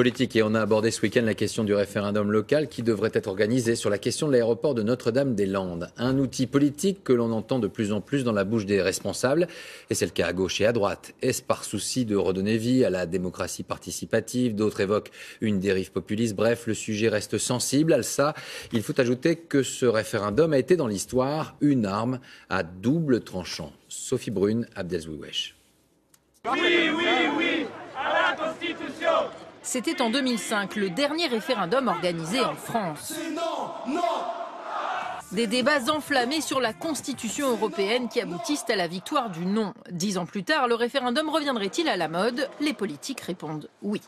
Politique, et on a abordé ce week-end la question du référendum local qui devrait être organisé sur la question de l'aéroport de Notre-Dame-des-Landes. Un outil politique que l'on entend de plus en plus dans la bouche des responsables, et c'est le cas à gauche et à droite. Est-ce par souci de redonner vie à la démocratie participative? D'autres évoquent une dérive populiste. Bref, le sujet reste sensible. À ça, il faut ajouter que ce référendum a été dans l'histoire une arme à double tranchant. Sophie Brune, Abdelzouiwesh. Oui, oui, oui, à la Constitution. C'était en 2005, le dernier référendum organisé en France. Non, non. Des débats enflammés sur la Constitution européenne qui aboutissent à la victoire du non. 10 ans plus tard, le référendum reviendrait-il à la mode? Les politiques répondent oui.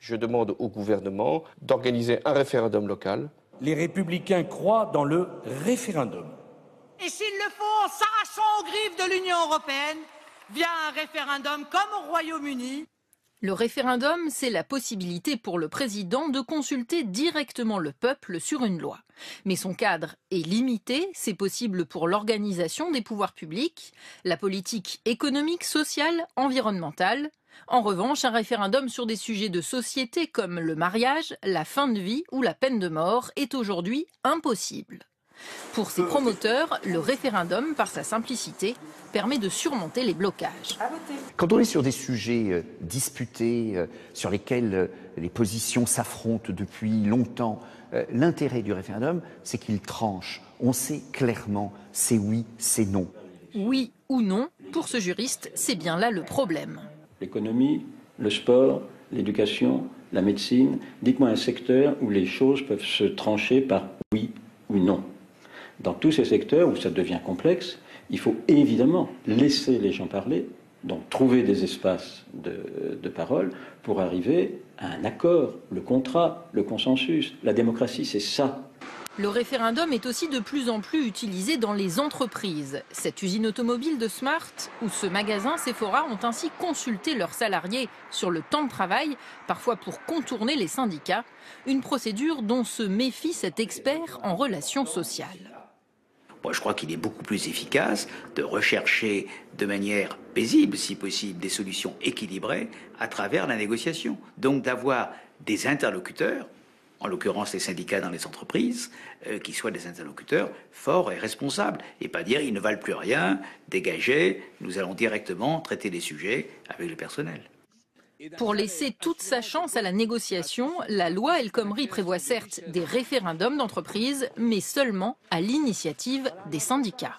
Je demande au gouvernement d'organiser un référendum local. Les Républicains croient dans le référendum. Et s'il le faut, en s'arrachant aux griffes de l'Union européenne, via un référendum comme au Royaume-Uni. Le référendum, c'est la possibilité pour le président de consulter directement le peuple sur une loi. Mais son cadre est limité, c'est possible pour l'organisation des pouvoirs publics, la politique économique, sociale, environnementale. En revanche, un référendum sur des sujets de société comme le mariage, la fin de vie ou la peine de mort est aujourd'hui impossible. Pour ses promoteurs, le référendum, par sa simplicité, permet de surmonter les blocages. Quand on est sur des sujets disputés, sur lesquels les positions s'affrontent depuis longtemps, l'intérêt du référendum, c'est qu'il tranche. On sait clairement c'est oui, c'est non. Oui ou non, pour ce juriste, c'est bien là le problème. L'économie, le sport, l'éducation, la médecine, dites-moi un secteur où les choses peuvent se trancher par oui ou non. Dans tous ces secteurs où ça devient complexe, il faut évidemment laisser les gens parler, donc trouver des espaces de parole pour arriver à un accord, le contrat, le consensus. La démocratie, c'est ça. Le référendum est aussi de plus en plus utilisé dans les entreprises. Cette usine automobile de Smart ou ce magasin Sephora ont ainsi consulté leurs salariés sur le temps de travail, parfois pour contourner les syndicats, une procédure dont se méfie cet expert en relations sociales. Moi, je crois qu'il est beaucoup plus efficace de rechercher de manière paisible, si possible, des solutions équilibrées à travers la négociation. Donc d'avoir des interlocuteurs, en l'occurrence les syndicats dans les entreprises, qui soient des interlocuteurs forts et responsables. Et pas dire ils ne valent plus rien, dégagez, nous allons directement traiter les sujets avec le personnel. Pour laisser toute sa chance à la négociation, la loi El Khomri prévoit certes des référendums d'entreprise, mais seulement à l'initiative des syndicats.